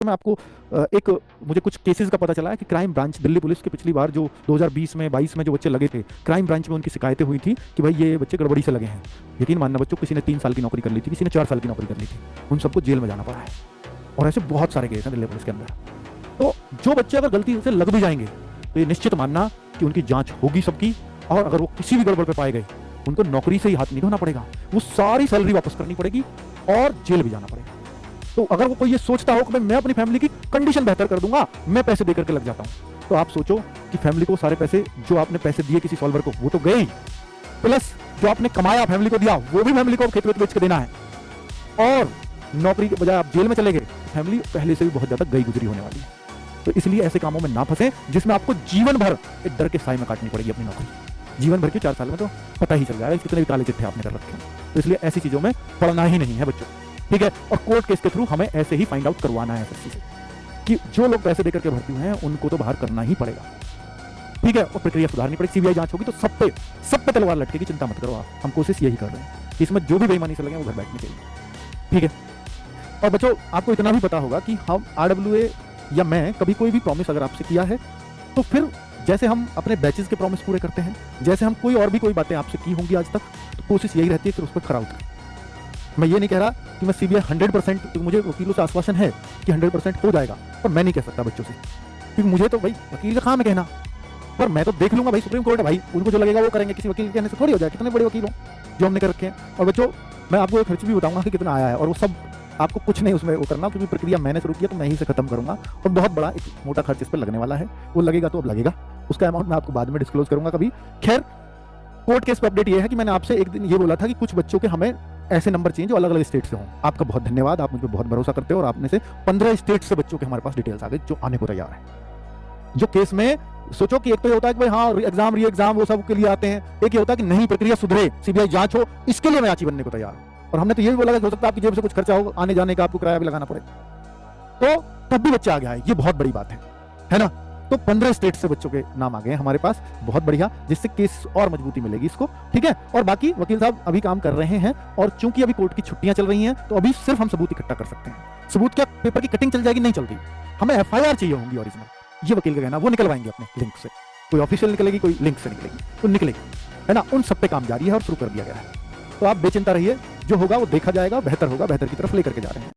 मैं आपको एक मुझे कुछ केसेस का पता चला है कि क्राइम ब्रांच दिल्ली पुलिस के पिछली बार जो 2020 में 22 में जो बच्चे लगे थे, क्राइम ब्रांच में उनकी शिकायतें हुई थी कि भाई ये बच्चे गड़बड़ी से लगे हैं। यकीन मानना बच्चों, किसी ने 3 साल की नौकरी कर ली थी, किसी ने 4 साल की नौकरी कर ली थी, उन सबको जेल में जाना पड़ा है। और ऐसे बहुत सारे केस हैं दिल्ली पुलिस के अंदर। तो जो बच्चे अगर गलती से लग भी जाएंगे तो ये निश्चित मानना कि उनकी जांच होगी सबकी, और अगर वो किसी भी गड़बड़ पे पाए गए उनको नौकरी से ही हाथ नहीं धोना पड़ेगा, वो सारी सैलरी वापस करनी पड़ेगी और जेल भी जाना पड़ेगा। तो अगर वो कोई ये सोचता हो कि मैं अपनी फैमिली की कंडीशन बेहतर कर दूंगा, मैं पैसे देकर के लग जाता हूं, तो आप सोचो कि फैमिली को सारे पैसे जो आपने पैसे दिए किसी सॉल्वर को वो तो गए ही, प्लस जो आपने कमाया फैमिली को दिया वो भी फैमिली को खेत वेत बेच के देना है, और नौकरी के बजाय आप जेल में चले गए, फैमिली पहले से भी बहुत ज्यादा गई गुजरी होने वाली है। तो इसलिए ऐसे कामों में ना फंसे जिसमें आपको जीवन भर एक डर के साए में काटनी पड़ेगी अपनी नौकरी। जीवन भर के 4 साल में तो पता ही चल जाएगा कितने भी काले चिट्ठे आपने कर रखे हैं। तो इसलिए ऐसी चीजों में पढ़ना ही नहीं है बच्चों, ठीक है। और कोर्ट केस के थ्रू हमें ऐसे ही फाइंड आउट करवाना है सच्ची से कि जो लोग पैसे देकर के भर्ती हुए हैं उनको तो बाहर करना ही पड़ेगा, ठीक है। और प्रक्रिया सुधारनी पड़ेगी, सीबीआई जांच होगी तो सब पे तलवार लटकेगी, चिंता मत करो आप। हम कोशिश यही कर रहे हैं कि इसमें जो भी बेईमानी से लगे वो घर बैठने चाहिए, ठीक है। और बच्चों, आपको इतना भी पता होगा कि हम RWA या मैं कभी कोई भी प्रॉमिस अगर आपसे किया है तो फिर जैसे हम अपने बैचेस के प्रॉमिस पूरे करते हैं, जैसे हम कोई और भी कोई बातें आपसे की होंगी आज तक, तो कोशिश यही रहती है फिर उस पर खरा उतरें। मैं ये नहीं कह रहा कि मैं सीबीआई 100%, क्योंकि मुझे वकीलों से आश्वासन है कि 100% हो जाएगा, पर मैं नहीं कह सकता बच्चों से, क्योंकि मुझे तो भाई वकील का काम है कहना, पर मैं तो देख लूंगा भाई, सुप्रीम कोर्ट है भाई, उनको जो लगेगा वो करेंगे, किसी वकील के कहने से थोड़ी हो जाए। कितने बड़े वकील हो जो हमने कर रखे हैं। और बच्चों, मैं आपको एक खर्च भी बताऊंगा कि कितना आया है, और वो सब आपको कुछ नहीं उसमें वो करना, क्योंकि प्रक्रिया मैंने शुरू किया तो मैं ही से खत्म करूंगा, और बहुत बड़ा एक मोटा खर्च इस पर लगने वाला है। वो लगेगा तो अब लगेगा, उसका अमाउंट मैं आपको बाद में डिस्क्लोज करूंगा कभी। खैर, कोर्ट केस पे अपडेट ये है कि मैंने आपसे एक दिन ये बोला था कि कुछ बच्चों के हमें ऐसे नंबर चाहिए जो अलग अलग स्टेट से हों। आपका बहुत धन्यवाद, आप मुझ पर बहुत भरोसा करते हो, और आपने से 15 स्टेट से बच्चों के हमारे पास डिटेल्स आ गए जो आने को तैयार है। जो केस में सोचो कि एक तो ये होता है कि भाई हाँ एग्जाम री एग्जाम वो सब के लिए आते हैं, एक ये होता है कि नहीं प्रक्रिया सुधरे, सीबीआई जांच हो, इसके लिए मैं याची बनने को तैयार हूं। और हमने तो ये भी बोला कि हो सकता है आपकी जेब से कुछ खर्चा हो, आने जाने का आपको किराया भी लगाना पड़े, तो तब भी बच्चा आ गया है, ये बहुत बड़ी बात है ना। तो 15 स्टेट से बच्चों के नाम आ गए हैं हमारे पास, बहुत बढ़िया, जिससे केस और मजबूती मिलेगी इसको, ठीक है। और बाकी वकील साहब अभी काम कर रहे हैं, और चूंकि अभी कोर्ट की छुट्टियां चल रही हैं तो अभी सिर्फ हम सबूत इकट्ठा कर सकते हैं। सबूत क्या, पेपर की कटिंग चल जाएगी, नहीं चल रही, हमें FIR चाहिए होंगी ओरिजिनल, ये वकील का कहना, वो निकलवाएंगे अपने लिंक से, कोई ऑफिशियल निकलेगी, कोई लिंक से निकलेगी, तो निकलेगी, है ना। उन सब पे काम जारी है और शुरू कर दिया गया है। तो आप बेचिंता रहिए, जो होगा वो देखा जाएगा, बेहतर होगा, बेहतर की तरफ लेकर के जा रहे हैं।